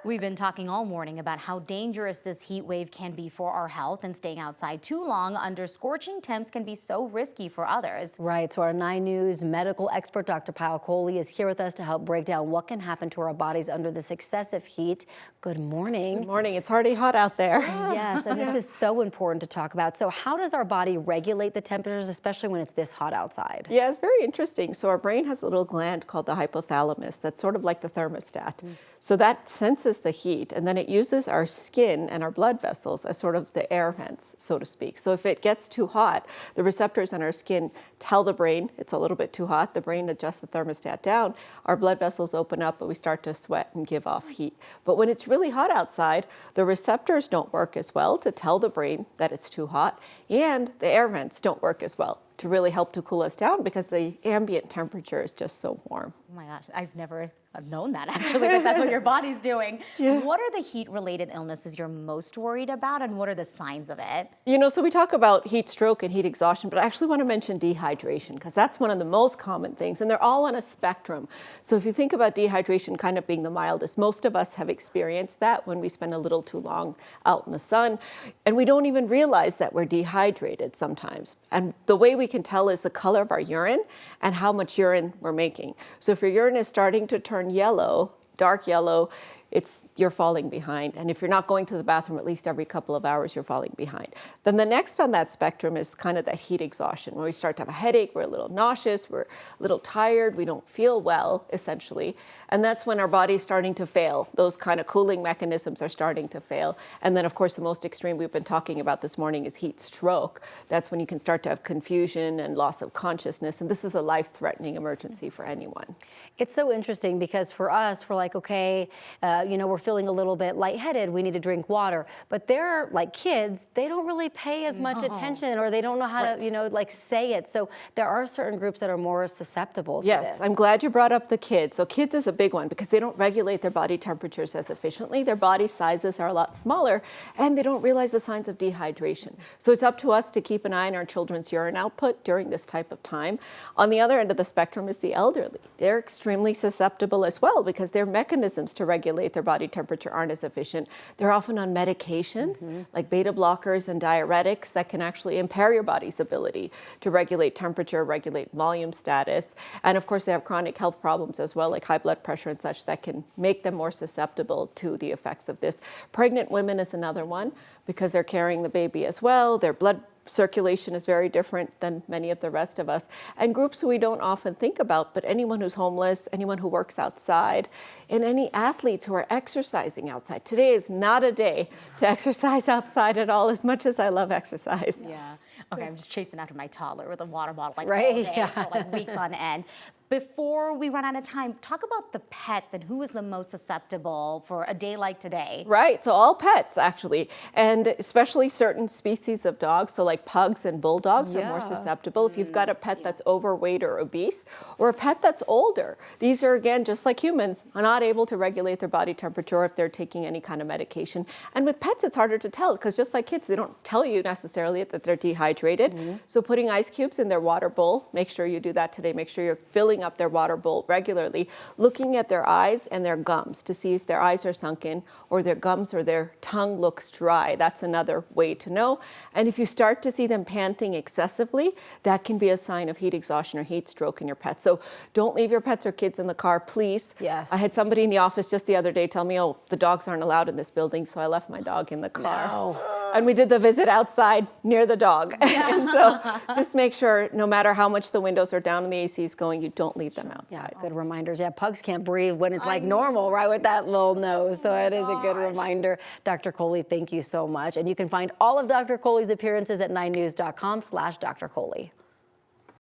We've been talking all morning about how dangerous this heat wave can be for our health, and staying outside too long under scorching temps can be so risky for others. Right, so our 9 News medical expert, Dr. Payal Kohli, is here with us to help break down what can happen to our bodies under this excessive heat. Good morning. Good morning. It's already hot out there. Yes, and this is so important to talk about. So how does our body regulate the temperatures, especially when it's this hot outside? Yeah, it's very interesting. So our brain has a little gland called the hypothalamus that's sort of like the thermostat. So that senses the heat, and then it uses our skin and our blood vessels as sort of the air vents, so to speak. So if it gets too hot, the receptors on our skin tell the brain it's a little bit too hot. The brain adjusts the thermostat down. Our blood vessels open up, but we start to sweat and give off heat. But when it's really hot outside, the receptors don't work as well to tell the brain that it's too hot, and the air vents don't work as well to really help to cool us down because the ambient temperature is just so warm. Oh my gosh, I've never known that actually, that that's what your body's doing. Yeah. What are the heat-related illnesses you're most worried about, and what are the signs of it? You know, so we talk about heat stroke and heat exhaustion, but I actually want to mention dehydration because that's one of the most common things, and they're all on a spectrum. So if you think about dehydration kind of being the mildest, most of us have experienced that when we spend a little too long out in the sun, and we don't even realize that we're dehydrated sometimes. And the way we can tell is the color of our urine and how much urine we're making. So if your urine is starting to turn yellow, dark yellow, you're falling behind. And if you're not going to the bathroom at least every couple of hours, you're falling behind. Then the next on that spectrum is kind of that heat exhaustion, where we start to have a headache, we're a little nauseous, we're a little tired, we don't feel well, essentially. And that's when our body's starting to fail. Those kind of cooling mechanisms are starting to fail. And then, of course, the most extreme we've been talking about this morning is heat stroke. That's when you can start to have confusion and loss of consciousness. And this is a life-threatening emergency for anyone. It's so interesting because for us, we're like, okay, we're feeling a little bit lightheaded, we need to drink water. But they're like kids, they don't really pay as much attention, or they don't know how to, like say it. So there are certain groups that are more susceptible to this. Yes, I'm glad you brought up the kids. So kids is a big one because they don't regulate their body temperatures as efficiently. Their body sizes are a lot smaller, and they don't realize the signs of dehydration. So it's up to us to keep an eye on our children's urine output during this type of time. On the other end of the spectrum is the elderly. They're extremely susceptible as well because their mechanisms to regulate their body temperature aren't as efficient. They're often on medications like beta blockers and diuretics that can actually impair your body's ability to regulate temperature, regulate volume status. And of course, they have chronic health problems as well, like high blood pressure and such, that can make them more susceptible to the effects of this. Pregnant women is another one because they're carrying the baby as well. Their blood circulation is very different than many of the rest of us. And groups who we don't often think about, but anyone who's homeless, anyone who works outside, and any athletes who are exercising outside. Today is not a day to exercise outside at all, as much as I love exercise. Yeah. Okay, I'm just chasing after my toddler with a water bottle all Right, day for like weeks on end. Before we run out of time, talk about the pets and who is the most susceptible for a day like today. Right, so all pets actually, and especially certain species of dogs, so like pugs and bulldogs are more susceptible. If you've got a pet that's overweight or obese, or a pet that's older, these are, again, just like humans, are not able to regulate their body temperature or if they're taking any kind of medication. And with pets, it's harder to tell because just like kids, they don't tell you necessarily that they're dehydrated. So putting ice cubes in their water bowl, make sure you do that today. Make sure you're filling up their water bowl regularly, looking at their eyes and their gums to see if their eyes are sunken or their gums or their tongue looks dry. That's another way to know. And if you start to see them panting excessively, that can be a sign of heat exhaustion or heat stroke in your pet. So don't leave your pets or kids in the car, please. Yes. I had somebody in the office just the other day tell me, oh, the dogs aren't allowed in this building, so I left my dog in the car. No. And we did the visit outside near the dog. And so just make sure, no matter how much the windows are down and the AC is going, you don't leave them outside. Yeah, good reminders. Yeah, pugs can't breathe when it's like normal, right, with that little nose. So it is a good reminder. Dr. Kohli, thank you so much. And you can find all of Dr. Kohli's appearances at 9news.com/Dr. Kohli.